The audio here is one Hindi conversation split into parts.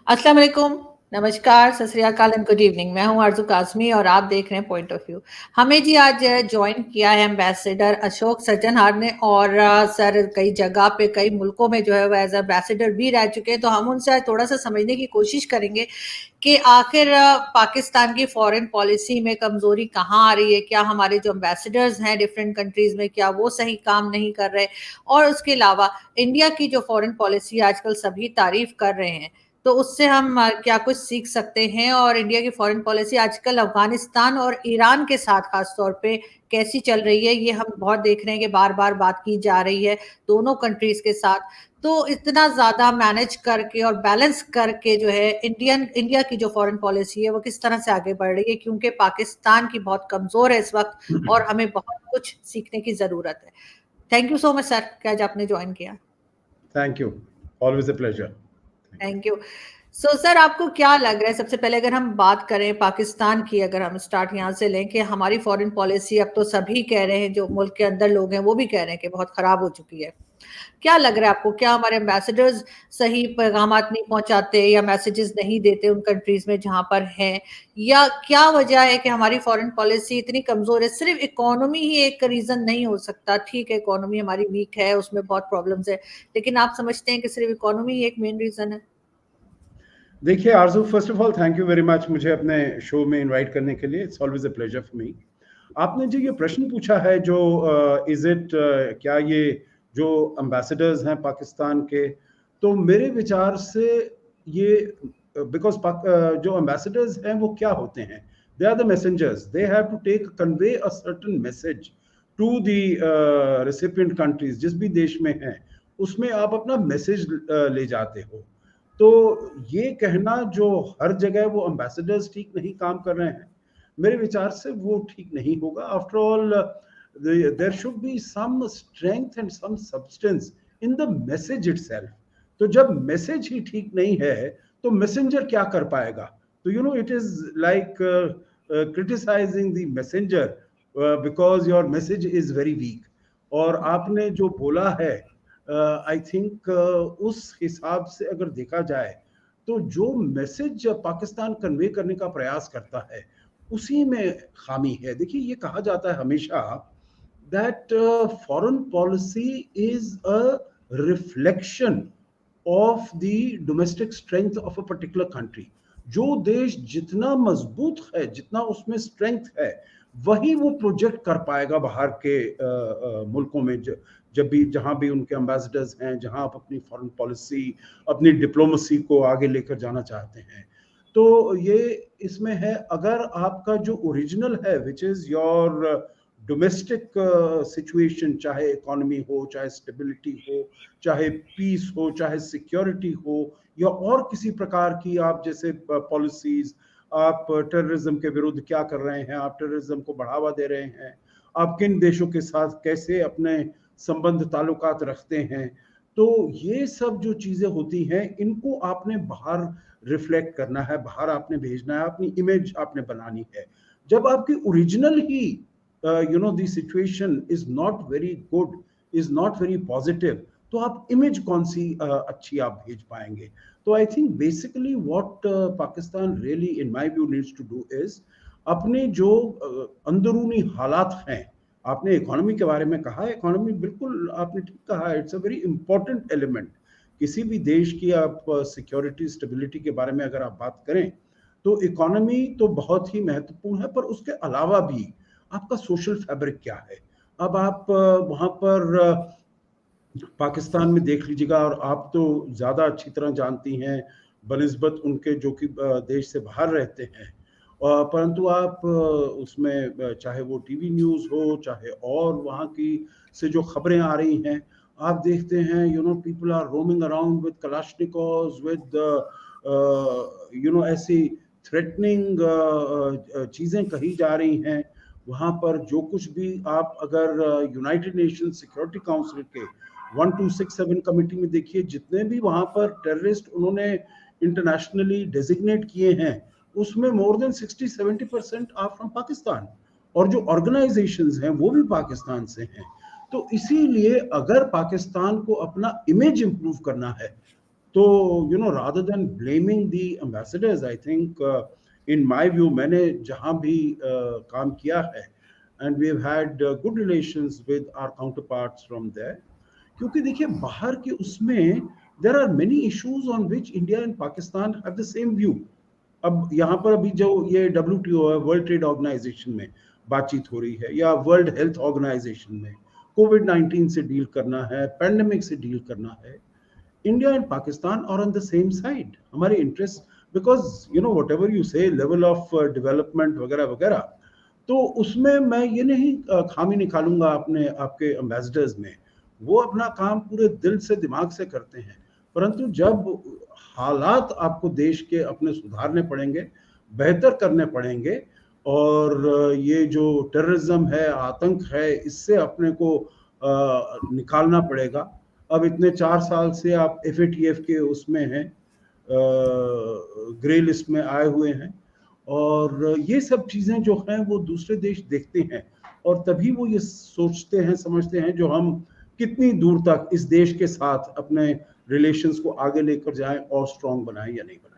अस्सलाम वालेकुम, नमस्कार, सत श्री अकाल एंड गुड इवनिंग। मैं हूँ आरज़ू काज़मी और आप देख रहे हैं पॉइंट ऑफ व्यू। हमें जी आज जॉइन किया है एम्बेसडर अशोक सज्जनहार ने और सर कई जगह पे कई मुल्कों में जो है वो एज एम्बेसडर भी रह चुके हैं। तो हम उनसे आज थोड़ा सा समझने की कोशिश करेंगे कि आखिर पाकिस्तान की फॉरेन पॉलिसी में कमजोरी कहाँ आ रही है। क्या हमारे जो एम्बेसडर्स हैं डिफरेंट कंट्रीज में क्या वो सही काम नहीं कर रहे, और उसके अलावा इंडिया की जो फॉरेन पॉलिसी आजकल सभी तारीफ कर रहे हैं, तो उससे हम क्या कुछ सीख सकते हैं। और इंडिया की फॉरेन पॉलिसी आजकल अफगानिस्तान और ईरान के साथ खास तौर पे कैसी चल रही है, ये हम बहुत देख रहे हैं कि बार बार बात की जा रही है दोनों कंट्रीज के साथ। तो इतना ज्यादा मैनेज करके और बैलेंस करके जो है इंडिया की जो फॉरेन पॉलिसी है वो किस तरह से आगे बढ़ रही है, क्योंकि पाकिस्तान की बहुत कमजोर है इस वक्त और हमें बहुत कुछ सीखने की जरूरत है। Thank you so much sir कि आज आपने ज्वाइन किया। Thank you. Always a pleasure. Thank you. Thank you. So sir आपको क्या लग रहा है, सबसे पहले अगर हम बात करें पाकिस्तान की, अगर हम स्टार्ट यहाँ से लें कि हमारी फॉरेन पॉलिसी अब तो सभी कह रहे हैं, जो मुल्क के अंदर लोग हैं वो भी कह रहे हैं कि बहुत खराब हो चुकी है। क्या लग रहा है आपको, क्या हमारे एम्बेसडर्स सही पैगामात नहीं पहुंचाते या मैसेजेस नहीं देते उन कंट्रीज में जहां पर हैं, या क्या वजह है कि हमारी फॉरेन पॉलिसी इतनी कमजोर है? सिर्फ इकोनॉमी ही एक रीजन नहीं हो सकता। ठीक है, इकोनॉमी हमारी वीक है, उसमें बहुत प्रॉब्लम्स है, लेकिन आप समझते हैं कि सिर्फ इकोनॉमी ही एक मेन रीजन है? देखिए आरजू, first of all thank you very much मुझे अपने शो में इनवाइट करने के लिए। It's always a pleasure for me. आपने जो ये प्रश्न पूछा है, जो इज इट क्या ये जो एम्बेसडर्स हैं पाकिस्तान के, तो मेरे विचार से ये बिकॉज जो एम्बेसडर्स हैं वो क्या होते हैं? They are the messengers. They have to take convey a certain message to the recipient countries. जिस भी देश में हैं उसमें आप अपना मैसेज ले जाते हो। तो ये कहना जो हर जगह वो एम्बेसडर्स ठीक नहीं काम कर रहे हैं, मेरे विचार से वो ठीक नहीं होगा। After all there should be some strength and some substance in the message itself. तो जब मैसेज ही ठीक नहीं है तो मैसेंजर क्या कर पाएगा? तो you know it is like criticising the messenger because your message is very weak. और आपने जो बोला है, आई थिंक उस हिसाब से अगर देखा जाए तो जो मैसेज पाकिस्तान कन्वे करने का प्रयास करता है उसी में खामी है। देखिए, ये कहा जाता है हमेशा that foreign policy is a reflection of the domestic strength of a particular country. जो देश जितना मजबूत है, जितना उसमें स्ट्रेंथ है, वही वो प्रोजेक्ट कर पाएगा बाहर के मुल्कों में। जब भी जहां भी उनके एम्बेसडर्स हैं, जहां आप अपनी फॉरेन पॉलिसी, अपनी डिप्लोमेसी को आगे लेकर जाना चाहते हैं, तो ये इसमें है। अगर आपका जो ओरिजिनल है which is your domestic situation, चाहे इकोनॉमी हो, चाहे स्टेबिलिटी हो, चाहे पीस हो, चाहे सिक्योरिटी हो, या और किसी प्रकार की आप जैसे पॉलिसीज, आप टेररिज्म के विरुद्ध क्या कर रहे हैं, आप टेररिज्म को बढ़ावा दे रहे हैं, आप किन देशों के साथ कैसे अपने संबंध ताल्लुकात रखते हैं, तो ये सब जो चीजें होती हैं इनको आपने बाहर रिफ्लेक्ट करना है, बाहर आपने भेजना है, अपनी इमेज आपने बनानी है। जब आपकी original he you know the situation is not very good, is not very positive, तो आप इमेज कौन सी अच्छी आप भेज पाएंगे? तो I think basically what Pakistan really in my view needs to do is अपने जो अंदरूनी हालात हैं। आपने इकोनॉमी के बारे में कहा, इकोनॉमी बिल्कुल आपने ठीक कहा, it's a very important element. किसी भी देश की आप सिक्योरिटी स्टेबिलिटी के बारे में अगर आप बात करें तो इकोनॉमी तो बहुत ही महत्वपूर्ण है, पर उसके अलावा भी आपका सोशल फैब्रिक क्या है। अब आप वहां पर पाकिस्तान में देख लीजिएगा, और आप तो ज़्यादा अच्छी तरह जानती हैं बनिस्बत उनके जो कि देश से बाहर रहते हैं, परंतु आप उसमें चाहे वो टीवी न्यूज़ हो, चाहे और वहाँ की से जो खबरें आ रही हैं, आप देखते हैं you know people are roaming around with Kalashnikovs, with you know ऐसी थ्रेटनिंग चीज़ें कही जा रही हैं। वहाँ पर जो कुछ भी आप अगर यूनाइटेड नेशन सिक्योरिटी काउंसिल के 1267 कमेटी में देखिए, जितने भी वहाँ पर टेररिस्ट उन्होंने इंटरनेशनली डेजिग्नेट किए हैं, उसमें more than 60-70% are from Pakistan, और जो ऑर्गेनाइजेशंस हैं वो भी पाकिस्तान से हैं। तो इसीलिए अगर पाकिस्तान को अपना इमेज इंप्रूव करना है तो rather than blaming the ambassadors, I think in my view, मैंने जहां भी काम किया है, and we have had good relations with our counterparts from there, क्योंकि देखिए बाहर के उसमें there are many issues on which India and Pakistan have the same view. अब यहाँ पर अभी जो ये WTO है, वर्ल्ड ट्रेड ऑर्गेनाइजेशन में बातचीत हो रही है, या वर्ल्ड हेल्थ ऑर्गेनाइजेशन में कोविड-19 से डील करना है, पैंडेमिक से डील करना है, India and Pakistan are on the same side. हमारे interest, because whatever you say level of development वगैरह वगैरह, तो उसमें मैं ये नहीं खामी निकालूंगा अपने आपके एम्बेसडर्स में, वो अपना काम पूरे दिल से दिमाग से करते हैं, परंतु जब हालात आपको देश के अपने सुधारने पड़ेंगे, बेहतर करने पड़ेंगे, और ये जो टेररिज्म है, आतंक है, इससे अपने को निकालना पड़ेगा। अब इतने 4 साल से आप FATF के उसमें हैं, ग्रे लिस्ट में आए हुए हैं, और ये सब चीज़ें जो हैं वो दूसरे देश देखते हैं, और तभी वो ये सोचते हैं, समझते हैं जो हम कितनी दूर तक इस देश के साथ अपने रिलेशंस को आगे लेकर जाएं और स्ट्रॉन्ग बनाएं या नहीं बनाएं।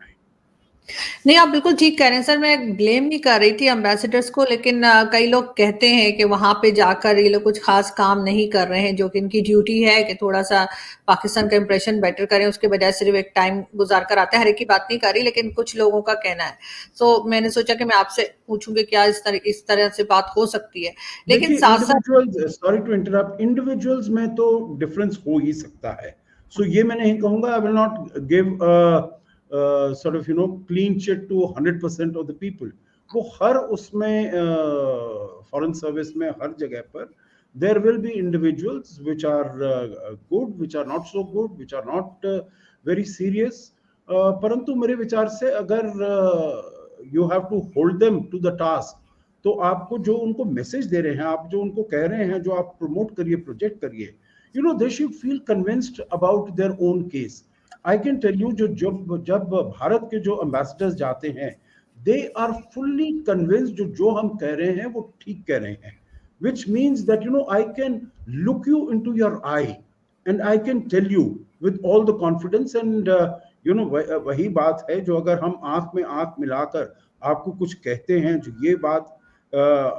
नहीं, आप बिल्कुल ठीक कह रहे हैं सर। मैं ब्लेम नहीं कर रही थी एम्बेसडर्स को, लेकिन कई लोग कहते हैं कि वहां पे जाकर ये लोग कुछ खास काम नहीं कर रहे हैं, जो कि इनकी ड्यूटी है कि थोड़ा सा पाकिस्तान का इंप्रेशन बेटर करें, उसके बजाय सिर्फ एक टाइम गुजार कर आते हैं। हर एक की बात नहीं कर रही, लेकिन कुछ लोगों का कहना है। तो मैंने सोचा कि मैं आपसे पूछूं कि क्या इस तरह से बात हो सकती है, लेकिन देखिए साथ साथ individuals, sorry to interrupt, individuals में तो डिफरेंस हो ही सकता है। सो ये मैं नहीं कहूंगा, I will not give sort of clean chit to 100% of the people. वो हर उसमें फॉरेन सर्विस में हर जगह पर there will be individuals which are good, which are not so good, which are not very serious, परंतु मेरे विचार से अगर you have to hold them to the task, तो आपको जो उनको मैसेज दे रहे हैं, आप जो उनको कह रहे हैं, जो आप प्रमोट करिए, प्रोजेक्ट करिए, they should feel convinced about their own case. I can tell you, जब भारत के जो एम्बेसडर्स जाते हैं, दे आर फुल्ली कन्विंस्ड जो हम कह रहे हैं वो ठीक कह रहे हैं, which means that I can look you into your eye and I can tell you with all the confidence, and वही बात है जो अगर हम आंख में आंख मिलाकर आपको कुछ कहते हैं, जो ये बात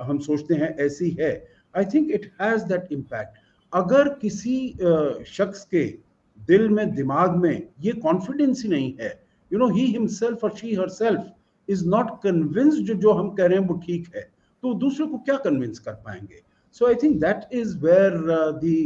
हम सोचते हैं ऐसी है, आई think it has that impact. अगर किसी शख्स के दिल में, दिमाग में ये कॉन्फिडेंस ही नहीं है, ही हिमसेल्फ और she herself is not convinced जो हम कह रहे हैं वो ठीक है, तो दूसरे को क्या कन्विंस कर पाएंगे। So I think that is where the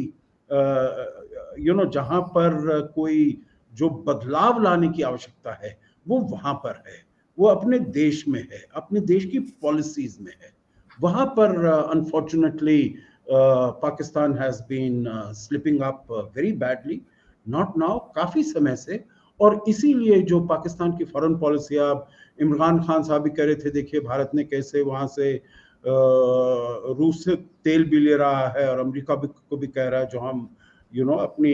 जहां पर कोई जो बदलाव लाने की आवश्यकता है वो वहां पर है, वो अपने देश में है, अपने देश की पॉलिसीज में है। वहां पर unfortunately Pakistan has been slipping up very badly, not now, काफी समय से। और इसीलिए जो पाकिस्तान की फॉरेन पॉलिसी, अब इमरान खान साहब भी कह रहे थे, देखिए भारत ने कैसे वहां से रूस से तेल भी ले रहा है, और अमेरिका को भी कह रहा है जो हम अपनी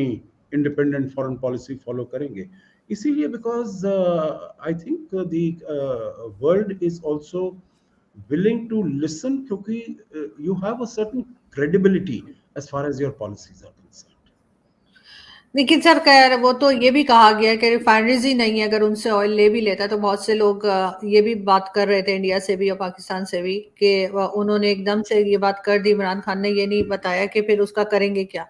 इंडिपेंडेंट फॉरेन पॉलिसी फॉलो करेंगे। इसीलिए because I think the world is also willing to listen, क्योंकि you have a certain credibility as far as your policies are concerned. लेकिन सर खैर, वो तो ये भी कहा गया है कि रिफाइनरीज ही नहीं है, अगर उनसे ऑयल ले भी लेता है तो बहुत से लोग ये भी बात कर रहे थे इंडिया से भी और पाकिस्तान से भी कि उन्होंने एकदम से ये बात कर दी, इमरान खान ने ये नहीं बताया कि फिर उसका करेंगे क्या,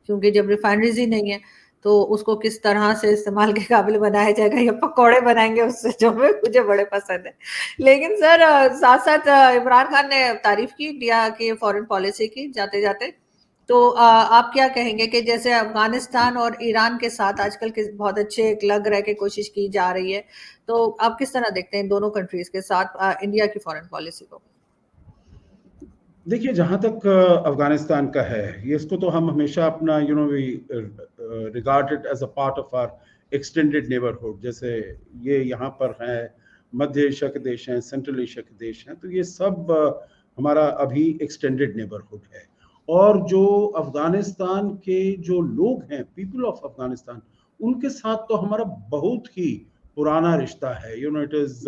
क्योंकि जब रिफाइनरीज ही नहीं है तो उसको किस तरह से इस्तेमाल के काबिल बनाया जाएगा, या पकौड़े बनाएंगे उससे, जो मुझे बड़े पसंद है। लेकिन सर साथ साथ इमरान खान ने तारीफ की इंडिया की फॉरेन पॉलिसी की जाते जाते। तो आप क्या कहेंगे कि जैसे अफगानिस्तान और ईरान के साथ आजकल के बहुत अच्छे एक लग रहे की कोशिश की जा रही है, तो आप किस तरह देखते हैं इन दोनों कंट्रीज के साथ इंडिया की फॉरेन पॉलिसी को? देखिए जहाँ तक अफगानिस्तान का है, ये इसको तो हम हमेशा अपना we regard it as a part of our extended neighbourhood. जैसे ये यहाँ पर है, मध्य एशिया के देश हैं, सेंट्रल एशिया के देश हैं, तो ये सब हमारा अभी एक्सटेंडेड नेबरहुड है। और जो अफगानिस्तान के जो लोग हैं, पीपल ऑफ अफगानिस्तान, उनके साथ तो हमारा बहुत ही पुराना रिश्ता है। It is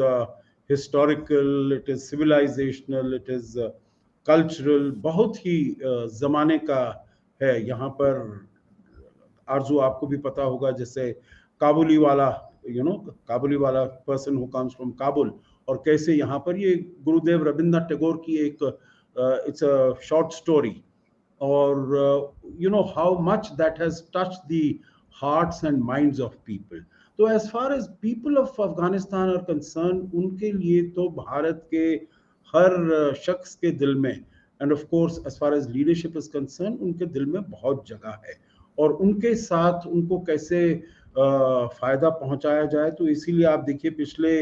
historical, it is civilisational, it is cultural, बहुत ही ज़माने का है। यहाँ पर आरजू आपको भी पता होगा, जैसे काबुली वाला, काबुली वाला person who comes from Kabul, और कैसे यहाँ पर ये गुरुदेव रविंद्रनाथ टैगोर की एक इट्स अ शॉर्ट स्टोरी, और how much that has touched the hearts and minds of people. तो as far as people of Afghanistan are concerned, उनके लिए तो भारत के हर शख्स के दिल में, and of course as far as leadership is concern, उनके दिल में बहुत जगह है, और उनके साथ उनको कैसे फायदा पहुंचाया जाए। तो इसीलिए आप देखिए पिछले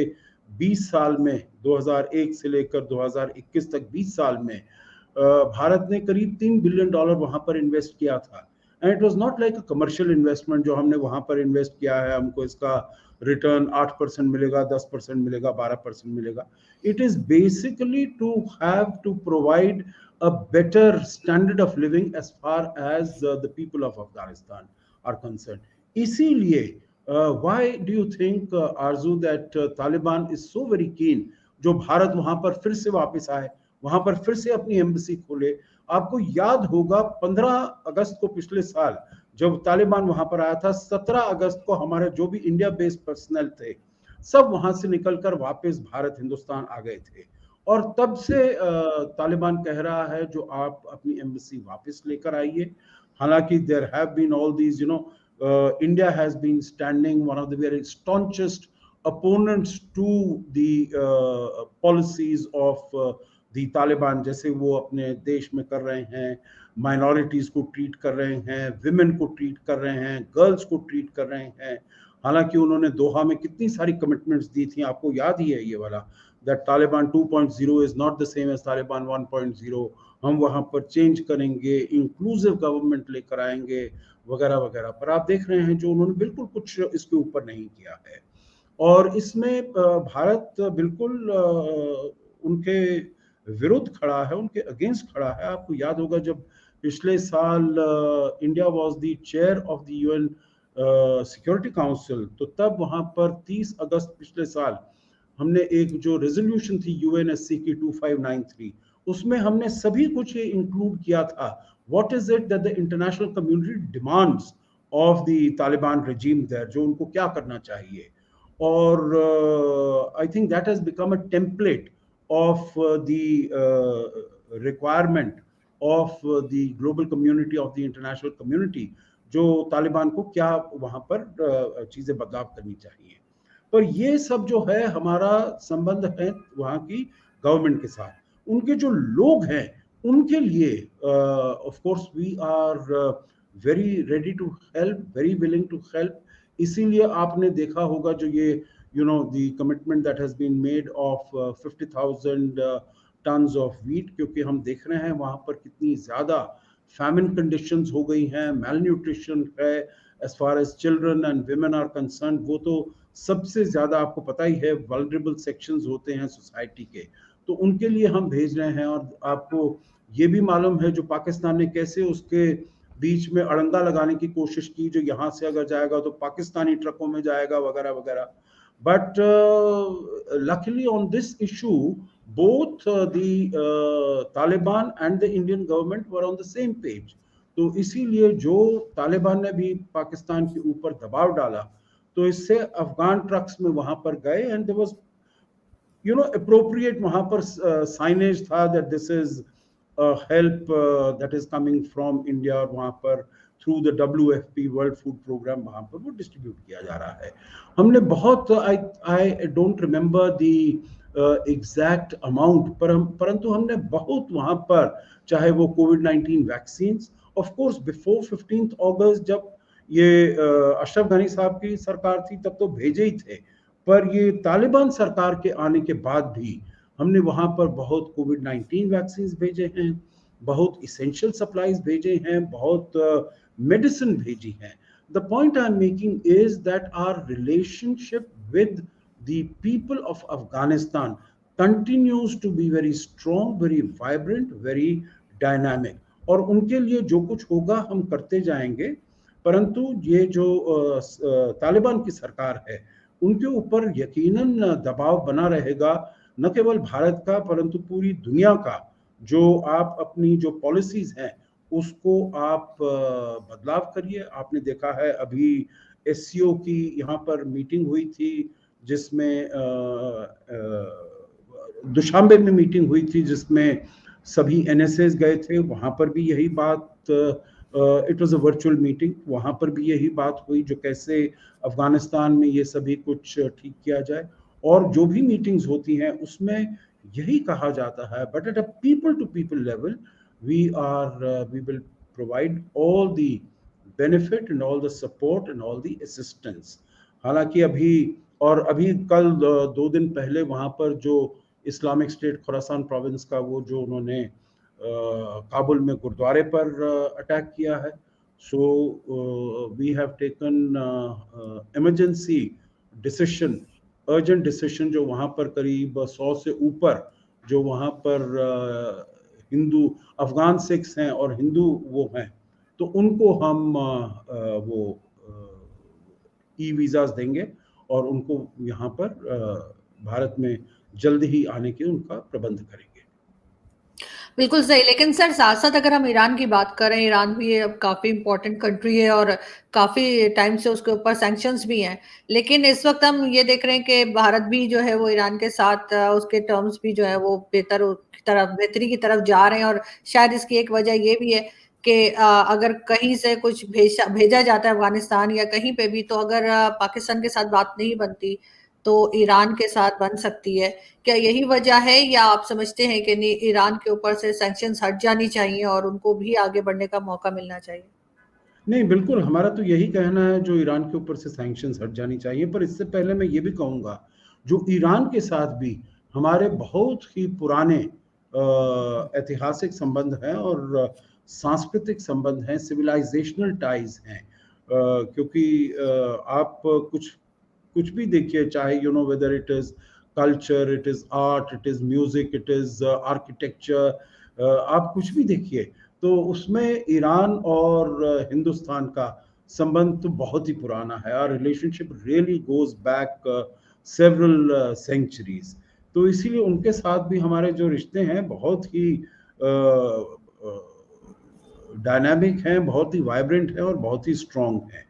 20 साल में, 2001 से लेकर 2021 तक 20 साल में भारत ने करीब $3 बिलियन वहां पर इन्वेस्ट किया था। And it was not like a commercial investment, जो हमने वहां पर इन्वेस्ट किया है हमको इसका रिटर्न 8% मिलेगा, 10% मिलेगा, 12% मिलेगा। It is basically to have to provide a better standard of living as far as the people of Afghanistan are concerned. इसीलिए why do you think Arzu that Taliban is so very keen जो भारत वहां पर फिर से वापस आए, वहां पर फिर से अपनी एम्बेसी खोले। आपको याद होगा 15 अगस्त को पिछले साल जब तालिबान वहां पर आया था, 17 अगस्त को हमारे जो भी इंडिया बेस्ड पर्सनल थे सब वहां से निकलकर वापस भारत हिंदुस्तान आ गए थे, और तब से तालिबान कह रहा है जो आप अपनी एम्बेसी वापस लेकर आइए। हालांकि there have been all these India has been standing one of the very staunchest opponents to the policies of the Taliban, जैसे वो अपने देश में कर रहे हैं, माइनॉरिटीज को ट्रीट कर रहे हैं, विमेन को ट्रीट कर रहे हैं, गर्ल्स को ट्रीट कर रहे हैं। हालांकि उन्होंने दोहा में कितनी सारी कमिटमेंट्स दी थी, आपको याद ही है ये वाला, that Taliban 2.0 is not the same as Taliban 1.0, हम वहां पर चेंज करेंगे, इंक्लूसिव गवर्नमेंट लेकर आएंगे, वगैरह वगैरह। पर आप देख रहे हैं जो उन्होंने बिल्कुल कुछ इसके ऊपर नहीं किया है, और इसमें भारत बिल्कुल उनके विरुद्ध खड़ा है, उनके अगेंस्ट खड़ा है। आपको याद होगा जब पिछले साल India was the chair of the UN security council, तो तब वहां पर 30 अगस्त पिछले साल हमने एक जो रेजोल्यूशन थी यूएनएससी की 2593, उसमें हमने सभी कुछ ये इंक्लूड किया था, what is it that the international community demands of the Taliban regime there, जो उनको क्या करना चाहिए। और I think that has become a template of the requirement of the global community, of the international community, जो तालिबान को क्या वहां पर चीजें बदलाव करनी चाहिए। पर ये सब जो है हमारा संबंध है वहां की गवर्नमेंट के साथ, उनके जो लोग हैं उनके लिए of course we are very ready to help, very willing to help. इसीलिए आपने देखा होगा जो ये the commitment that has been made of 50,000 tons of wheat, क्योंकि हम देख रहे हैं वहां पर कितनी ज्यादा famine conditions हो गई हैं, malnutrition है, as far as children and women are concerned, वो तो सबसे ज्यादा आपको पता ही है vulnerable sections होते हैं सोसाइटी के, तो उनके लिए हम भेज रहे हैं। और आपको ये भी मालूम है जो पाकिस्तान ने कैसे उसके बीच में अड़ंगा लगाने की कोशिश की, जो यहाँ से अगर जाएगा तो पाकिस्तानी ट्रकों में जाएगा, वगैरह वगैरह। But luckily on this issue both the Taliban and the Indian government were on the same page. तो इसीलिए जो तालिबान ने भी पाकिस्तान के ऊपर दबाव डाला, तो इससे अफगान ट्रक्स में वहां पर गए, एंड देयर वाज appropriate वहां पर साइनेज था that this is help that is coming from India, और वहाँ पर through the WFP World Food Program वहाँ पर वो डिस्ट्रीब्यूट किया जा रहा है। हमने बहुत I don't remember the exact amount, परंतु हमने बहुत वहाँ पर, चाहे वो कोविड-19 vaccine, of course before 15th August जब ये अशरफ गनी साहब की सरकार थी तब तो भेजे ही थे, पर ये तालिबान सरकार के आने के बाद भी हमने वहां पर बहुत कोविड-19 वैक्सीन भेजे हैं, बहुत इसेंशियल सप्लाईज भेजे हैं, बहुत मेडिसिन भेजी हैं। The point I am making is that our relationship with the people of Afghanistan continues to be very strong, very vibrant, very dynamic, और उनके लिए जो कुछ होगा हम करते जाएंगे। परंतु ये जो तालिबान की सरकार है उनके ऊपर यकीनन दबाव बना रहेगा, न केवल भारत का परंतु पूरी दुनिया का। जो आप अपनी जो पॉलिसीज हैं उसको आप बदलाव करिए। आपने देखा है अभी एससीओ की यहाँ पर मीटिंग हुई थी, जिसमें दुशांबे में मीटिंग हुई थी, जिसमें सभी एनएसएस गए थे। वहाँ पर भी यही बात, it was a virtual meeting, वहाँ पर भी यही बात हुई जो कैसे अफगानिस्तान में ये सभी कुछ ठीक किया जाए। और जो भी मीटिंग्स होती हैं उसमें यही कहा जाता है, but at a people to people level we will provide all the benefit and all the support and all the assistance. हालांकि अभी कल 2 दिन पहले वहाँ पर जो इस्लामिक स्टेट खुरासान प्रोविंस का वो जो उन्होंने काबुल में गुरुद्वारे पर अटैक किया है, so we have taken emergency decision, urgent decision, जो वहाँ पर करीब 100 से ऊपर जो वहाँ पर हिंदू अफगान सिख्स हैं और हिंदू वो हैं, तो उनको हम वो ई वीज़ाज देंगे और उनको यहाँ पर भारत में जल्द ही आने के उनका प्रबंध करेंगे। बिल्कुल सही। लेकिन सर साथ-साथ अगर हम ईरान की बात करें, ईरान भी अब काफ़ी इम्पोर्टेंट कंट्री है और काफ़ी टाइम से उसके ऊपर सैंक्शंस भी हैं। लेकिन इस वक़्त हम ये देख रहे हैं कि भारत भी जो है वो ईरान के साथ उसके टर्म्स भी जो है वो बेहतरी की तरफ जा रहे हैं, और शायद इसकी एक वजह ये भी है कि अगर कहीं से कुछ भेजा जाता है अफ़गानिस्तान या कहीं पे भी, तो अगर पाकिस्तान के साथ बात नहीं बनती, तो ईरान के साथ बन सकती है। क्या यही वजह है, या आप समझते हैं कि नहीं, ईरान के ऊपर से सैंक्शंस हट जानी चाहिए और उनको भी आगे बढ़ने का मौका मिलना चाहिए? नहीं, बिल्कुल हमारा तो यही कहना है, जो ईरान के ऊपर से सैंक्शंस हट जानी चाहिए। पर इससे पहले मैं ये भी कहूँगा, जो ईरान के साथ भी हमारे बहुत ही पुराने ऐतिहासिक संबंध हैं और सांस्कृतिक संबंध हैं, सिविलाइजेशनल टाइज हैं। क्योंकि आप कुछ कुछ भी देखिए, चाहे whether it is culture, it is art, it is music, it is architecture, आप कुछ भी देखिए, तो उसमें ईरान और हिंदुस्तान का संबंध तो बहुत ही पुराना है। और relationship really goes back several centuries. तो इसीलिए उनके साथ भी हमारे जो रिश्ते हैं बहुत ही डायनामिक हैं, बहुत ही वाइब्रेंट हैं और बहुत ही स्ट्रांग हैं।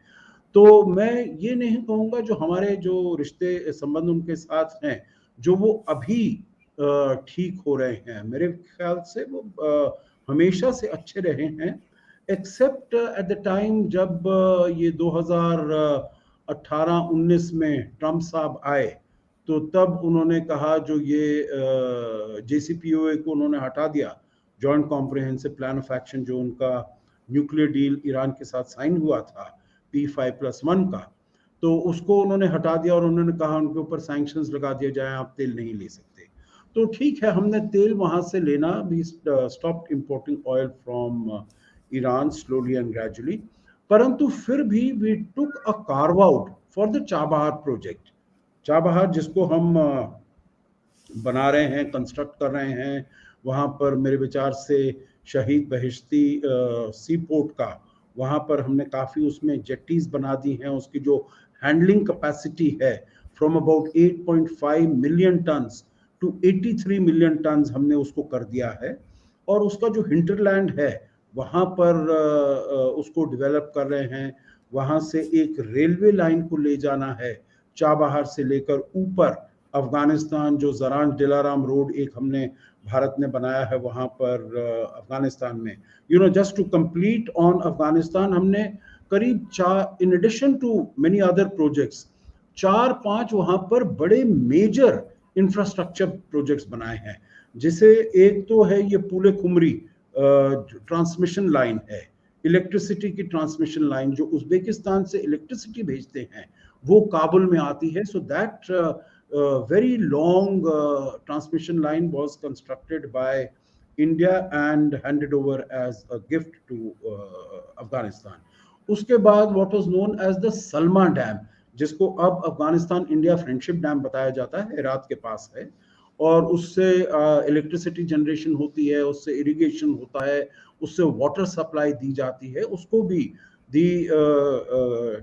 तो मैं ये नहीं कहूँगा, जो हमारे जो रिश्ते संबंध उनके साथ हैं, जो वो अभी ठीक हो रहे हैं, मेरे ख्याल से वो हमेशा से अच्छे रहे हैं, एक्सेप्ट एट द टाइम जब ये 2018-19 में ट्रम्प साहब आए, तो तब उन्होंने कहा, जो ये JCPOA को उन्होंने हटा दिया, joint comprehensive plan of action, जो उनका न्यूक्लियर डील ईरान के साथ साइन हुआ था P5+1 का, तो उसको उन्होंने हटा दिया और उन्होंने कहा उनके ऊपर सैंक्शंस लगा दिए जाए, आप तेल नहीं ले सकते। तो ठीक है, हमने तेल वहां से लेना भी stop importing oil from Iran slowly and gradually. परंतु फिर भी we took a carve out for the Chabahar project. Chabahar जिसको हम बना रहे हैं, कंस्ट्रक्ट कर रहे हैं, वहाँ पर मेरे विचार से शहीद बहिश्ती सी पोर्ट का, वहाँ पर हमने काफ़ी उसमें जेट्टीज बना दी हैं। उसकी जो हैंडलिंग कैपेसिटी है, from about 8.5 million tons to 83 million tons हमने उसको कर दिया है। और उसका जो हिंटरलैंड है, वहाँ पर उसको डेवलप कर रहे हैं। वहाँ से एक रेलवे लाइन को ले जाना है, चाबहार से लेकर ऊपर अफगानिस्तान, जो जरान दिलाराम रोड एक हमने भारत ने बनाया है वहाँ पर अफगानिस्तान में, just to complete on Afghanistan, हमने करीब 4, in addition to many other projects, 4-5 वहाँ पर बड़े मेजर इंफ्रास्ट्रक्चर प्रोजेक्ट्स बनाए हैं। जिसे एक तो है ये पूले खुमरी ट्रांसमिशन लाइन है, इलेक्ट्रिसिटी की ट्रांसमिशन लाइन, जो उज्बेकिस्तान से इलेक्ट्रिसिटी भेजते हैं, वो काबुल में आती है। So that very long transmission line was constructed by India and handed over as a gift to Afghanistan. उसके बाद what was known as the Salma Dam, जिसको अब अफगानिस्तान इंडिया फ्रेंडशिप डैम बताया जाता है, हेरात के पास है। और उससे इलेक्ट्रिसिटी जनरेशन होती है, उससे इरिगेशन होता है, उससे वाटर सप्लाई दी जाती है। उसको भी the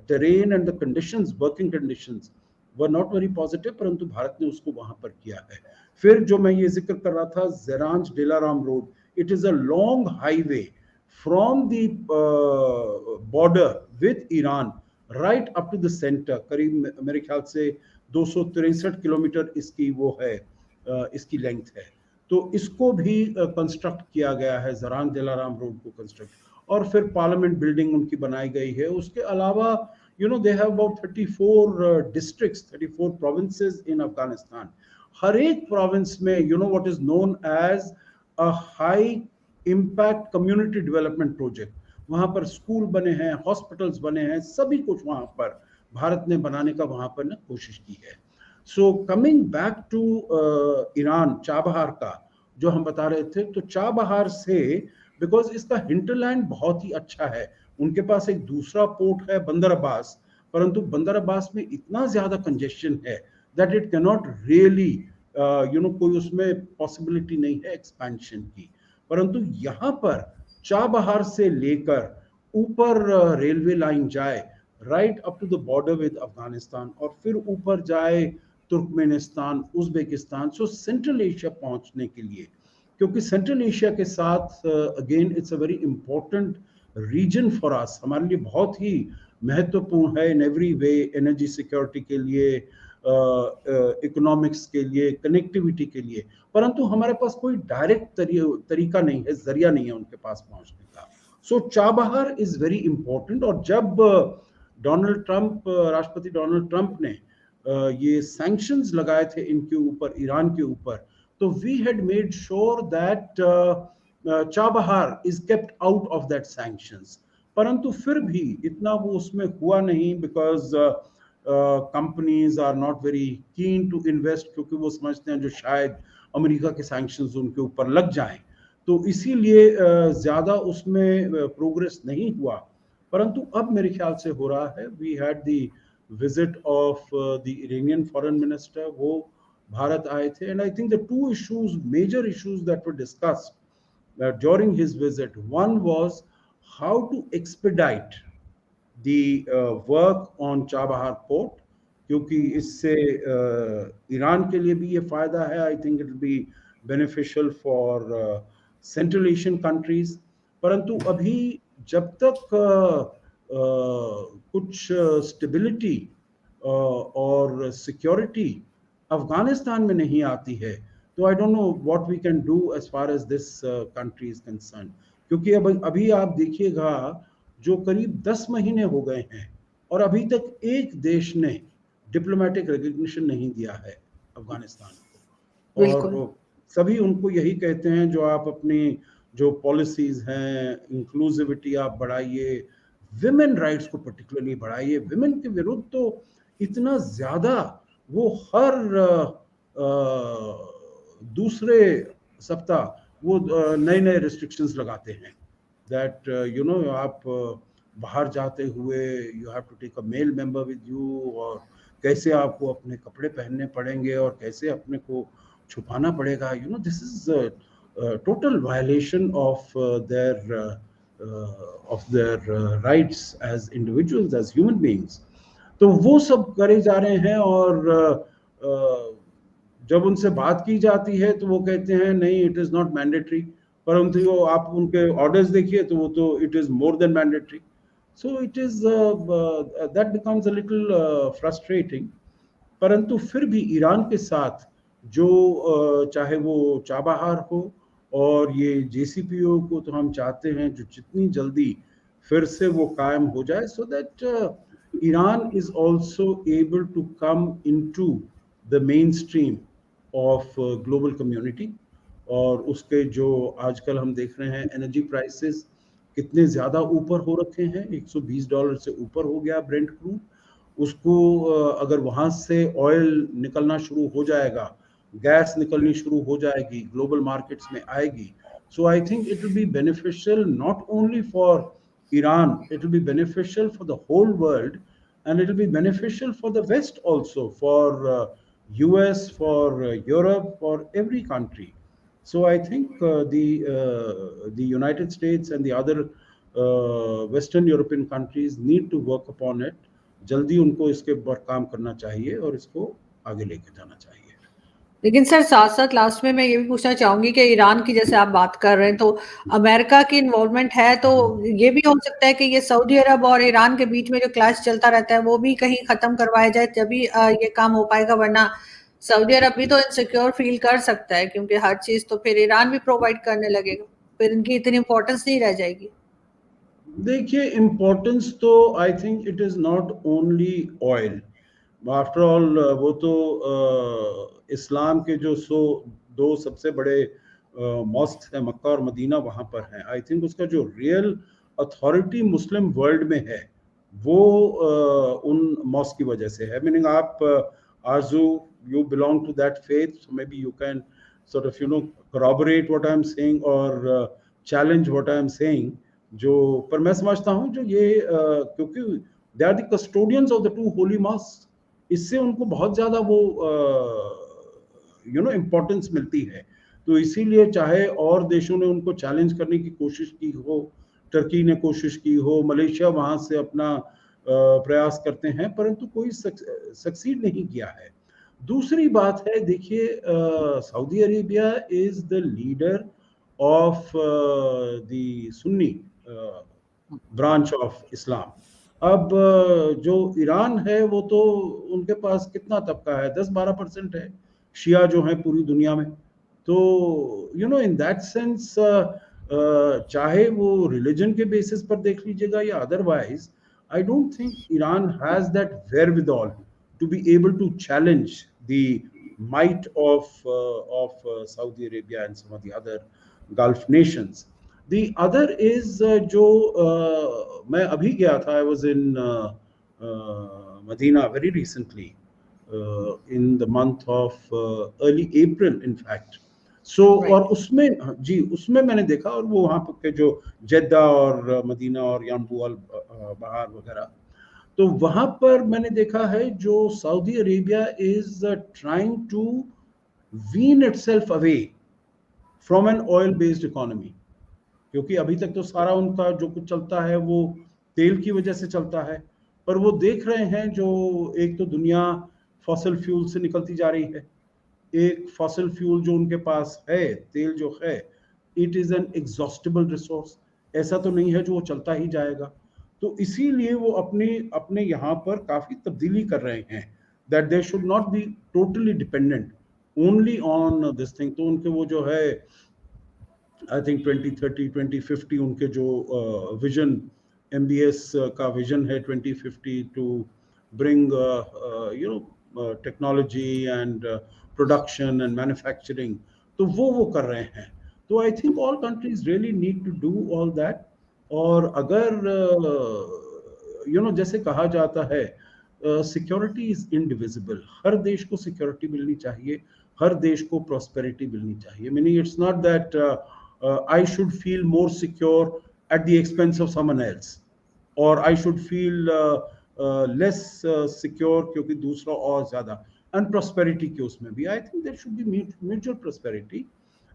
terrain and the conditions, working conditions were not very positive, परंतु भारत ने उसको वहां पर किया है। फिर जो मैं ये जिक्र कर रहा था, Zaranj Delaram road, it is a long highway from the border with Iran right up to the center, करीब मेरे ख्याल से 263 किलोमीटर इसकी वो है, इसकी लेंथ है। तो इसको भी कंस्ट्रक्ट किया गया है, जरान दिलाराम रोड को कंस्ट्रक्ट, और फिर पार्लियामेंट बिल्डिंग उनकी बनाई गई है। उसके अलावा they have about 34 districts, 34 provinces in Afghanistan. हर एक प्रोविंस में what is known as a high impact community development project, वहां पर स्कूल बने हैं, हॉस्पिटल्स बने हैं, सभी कुछ वहां पर भारत ने बनाने का वहां पर ना कोशिश की है। So coming back to Iran, Chabahar का जो हम बता रहे थे, तो चाबहार से, बिकॉज इसका हिंटरलैंड बहुत ही अच्छा है, उनके पास एक दूसरा पोर्ट है बंदर अब्बास, परंतु बंदर अब्बास में इतना ज्यादा कंजेशन है that it can not really कोई उसमें पॉसिबिलिटी नहीं है एक्सपेंशन की। परंतु यहाँ पर चाबहार से लेकर ऊपर रेलवे लाइन जाए right up to the border with Afghanistan, और फिर ऊपर जाए Turkmenistan, Uzbekistan, so Central Asia पहुंचने के लिए, क्योंकि सेंट्रल एशिया के साथ again it's a very important region for us, हमारे लिए बहुत ही महत्वपूर्ण है in every way, energy security के लिए, इकोनॉमिक्स के लिए, कनेक्टिविटी के लिए, परंतु हमारे पास कोई डायरेक्ट तरीका नहीं है, जरिया नहीं है उनके पास पहुंचने का। सो चाबहार इज वेरी इंपॉर्टेंट। और जब डोनाल्ड ट्रंप, राष्ट्रपति डोनाल्ड ट्रंप ने ये सैंक्शंस लगाए थे इनके ऊपर, ईरान के ऊपर, तो we had made sure that Chabahar is kept out of that sanctions. परंतु फिर भी इतना वो उसमें हुआ नहीं, because companies are not very keen to invest, क्योंकि वो समझते हैं जो शायद अमेरिका के सैंक्शंस उनके ऊपर लग जाएं, तो इसीलिए ज्यादा उसमें प्रोग्रेस नहीं हुआ। परंतु अब मेरे ख्याल से हो रहा है। We had the visit of the Iranian foreign minister, वो भारत आए थे, and I think the two issues, major issues that were discussed during his visit, one was how to expedite the work on Chabahar port, क्योंकि इससे ईरान के लिए भी ये फायदा है। आई think it will be beneficial for central Asian countries. परंतु अभी जब तक कुछ स्टेबिलिटी और सिक्योरिटी अफगानिस्तान में नहीं आती है, तो I don't know what we can do as far as this country is concern. क्योंकि अब अभी आप देखिएगा, जो करीब 10 महीने हो गए हैं और अभी तक एक देश ने डिप्लोमेटिक रिकग्निशन नहीं दिया है अफगानिस्तान को, बिल्कुल। और सभी उनको यही कहते हैं जो आप अपनी जो पॉलिसीज हैं, इंक्लूसिविटी आप बढ़ाइए, विमेन राइट्स को पर्टिकुलरली बढ़ाइए। विमेन के विरुद्ध तो इतना ज्यादा वो हर दूसरे सप्ताह वो नए नए रिस्ट्रिक्शंस लगाते हैं, दैट आप बाहर जाते हुए you have to take a male member with you, और कैसे आपको अपने कपड़े पहनने पड़ेंगे और कैसे अपने को छुपाना पड़ेगा। This is total violation of their rights as individuals, as human beings. तो वो सब करे जा रहे हैं, और जब उनसे बात की जाती है तो वो कहते हैं नहीं, इट इज नॉट मैंडेटरी, परंतु वो आप उनके ऑर्डर्स देखिए तो वो तो it is more than mandatory. So it is that becomes a little frustrating. परंतु फिर भी ईरान के साथ जो चाहे वो चाबहार हो और ये जेसीपीओ को, तो हम चाहते हैं जो जितनी जल्दी फिर से वो कायम हो जाए, so that Iran is also able to come into the mainstream of global community. और उसके जो आजकल हम देख रहे हैं एनर्जी प्राइसेस कितने ज़्यादा ऊपर हो रखे हैं, $120 से ऊपर हो गया ब्रेंट क्रूड। उसको अगर वहाँ से ऑयल निकलना शुरू हो जाएगा, गैस निकलनी शुरू हो जाएगी, ग्लोबल मार्केट्स में आएगी, so I think it will be beneficial not only for Iran, it will be beneficial for the whole world, and it will be beneficial for the West also, for US, for Europe, for every country. So I think the United States and the other Western European countries need to work upon it. जल्दी उनको इसके ऊपर काम करना चाहिए और इसको आगे लेके जाना चाहिए। लेकिन सर साथ-साथ लास्ट में मैं ये भी पूछना चाहूँगी कि ईरान की जैसे आप बात कर रहे हैं, तो अमेरिका की इन्वॉल्वमेंट है, तो ये भी हो सकता है कि ये सऊदी अरब और ईरान के बीच में जो क्लैश चलता रहता है, वो भी कहीं ख़त्म करवाया जाए, तभी ये काम हो पाएगा, वरना सऊदी अरब भी तो इनसिक्योर फ़ील कर सकता है, क्योंकि हर चीज़ तो फिर ईरान भी प्रोवाइड करने लगेगा, फिर इनकी इतनी इम्पोर्टेंस नहीं रह जाएगी। देखिए, इम्पोर्टेंस तो I think it is not only oil. After all वो तो इस्लाम के जो दो सबसे बड़े मॉस्क हैं, मक्का और मदीना, वहाँ पर हैं। आई थिंक उसका जो रियल अथॉरिटी मुस्लिम वर्ल्ड में है, वो उन मॉस्क की वजह से है। मीनिंग आप आरजू, you belong to that faith, so maybe you can sort of corroborate what I'm saying or challenge what I'm saying। जो पर मैं समझता हूँ जो ये क्योंकि they are the custodians of the two holy mosque, इससे उनको बहुत ज्यादा वो इम्पोर्टेंस मिलती है। तो इसीलिए चाहे और देशों ने उनको चैलेंज करने की कोशिश की हो, टर्की ने कोशिश की हो, मलेशिया वहां से अपना प्रयास करते हैं, परंतु कोई सक्सीड नहीं किया है। दूसरी बात है, देखिए, Saudi Arabia is the leader of the Sunni branch of Islam. अब जो ईरान है वो तो उनके पास कितना तबका है, 10-12% है शिया जो है पूरी दुनिया में। तो इन दैट सेंस चाहे वो रिलीजन के बेसिस पर देख लीजिएगा या otherwise, I don't think Iran has that wherewithal to be able to challenge the might of Saudi Arabia and some of the other Gulf nations। The other is जो मैं अभी गया था, I was in Medina very recently, in the month of early April in fact। सो और राइट। उसमें, हाँ जी, उसमें मैंने देखा, और वो वहाँ के जो जेद्दा और मदीना और याम्बू अल बहार वगैरह, तो वहां पर मैंने देखा है जो Saudi Arabia is trying to wean itself away from an oil based economy. क्योंकि अभी तक तो सारा उनका जो कुछ चलता है वो तेल की वजह से चलता है, पर वो देख रहे हैं जो एक तो दुनिया फॉसिल फ्यूल से निकलती जा रही है, एक फॉसिल फ्यूल जो उनके पास है, तेल जो है, it is an exhaustible resource. ऐसा तो नहीं है जो वो चलता ही जाएगा। तो इसीलिए वो अपने अपने यहाँ पर काफी तब्दीली कर रहे हैं, that they should not be totally dependent only on this thing. तो उनके वो जो है, आई थिंक 2030 2050 उनके जो विजन, MBS का विजन है 2050, to bring technology and production and manufacturing, तो वो कर रहे हैं। तो I think all countries really need to do all that. और अगर जैसे कहा जाता है, सिक्योरिटी इज इनडिविजिबल। हर देश को सिक्योरिटी मिलनी चाहिए, हर देश को प्रॉस्पेरिटी मिलनी चाहिए। Meaning it's not that I should feel more secure at the expense of someone else, or I should feel less secure क्योंकि दूसरा और ज़्यादा। and prosperity के उसमें भी I think there should be mutual prosperity।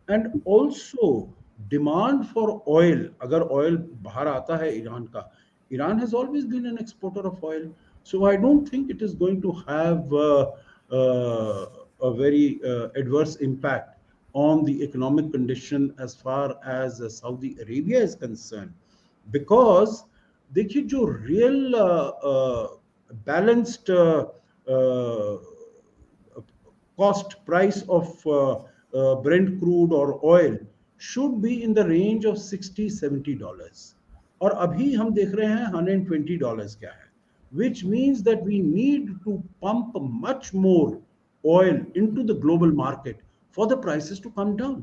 and also demand for oil, अगर oil बाहर आता है ईरान का, Iran has always been an exporter of oil, so I don't think it is going to have a very adverse impact on the economic condition as far as Saudi Arabia is concerned। because देखिए जो real balanced cost price of Brent crude or oil should be in the range of $60-70, और अभी हम देख रहे हैं $120 क्या है, which means that we need to pump much more oil into the global market for the prices to come down।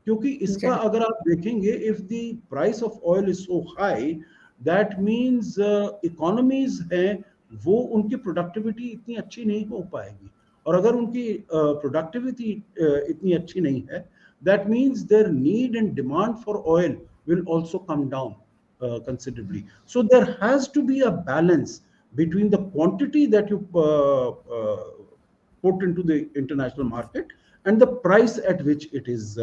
क्योंकि इसका अगर आप देखेंगे, if the price of oil is so high, that means economies हैं वो उनकी प्रोडक्टिविटी इतनी अच्छी नहीं हो पाएगी, और अगर उनकी प्रोडक्टिविटी इतनी अच्छी नहीं है, that means their need and demand for oil will also come down considerably। so there has to be a balance between the quantity that you put into the international market and the price at which it is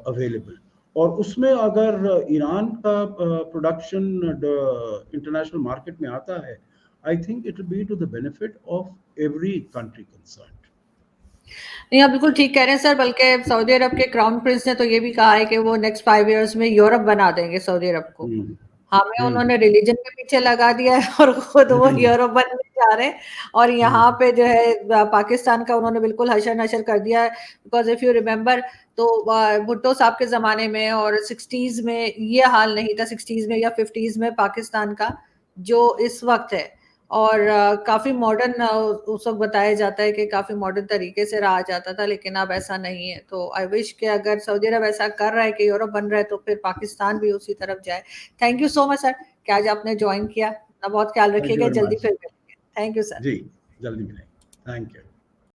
available। और उसमें अगर ईरान का प्रोडक्शन इंटरनेशनल मार्केट में आता है, I think it will be to the benefit of every country concerned। नहीं, आप बिल्कुल ठीक कह रहे हैं सर, बल्कि सऊदी अरब के क्राउन प्रिंस ने तो ये भी कहा है कि वो नेक्स्ट 5 इयर्स में यूरोप बना देंगे सऊदी अरब को। हम्म, हमें हम्म, उन्होंने रिलीजन के पीछे लगा दिया है और खुद वो हम्म, यूरोप बनने जा रहे हैं, और यहाँ हम्म, पे जो है पाकिस्तान का उन्होंने बिल्कुल हशर-नशर कर दिया है। बिकॉज़ इफ यू रिमेंबर, तो भुट्टो साहब के ज़माने में और 60s में ये हाल नहीं था, 60s में या 50s में पाकिस्तान का, जो इस वक़्त है। और काफ़ी मॉडर्न उस वक़्त बताया जाता है कि काफ़ी मॉडर्न तरीके से रहा जाता था, लेकिन अब ऐसा नहीं है। तो आई विश कि अगर सऊदी अरब ऐसा कर रहा है कि यूरोप बन रहा है, तो फिर पाकिस्तान भी उसी तरफ जाए। Thank you so much sir कि आज आपने जॉइन किया। अपना बहुत ख्याल थैंक यू रखिएगा, वेरी जल्दी मच। फिर मिलेंगे। Thank you sir. जी, जल्दी मिलेंगे। Thank you.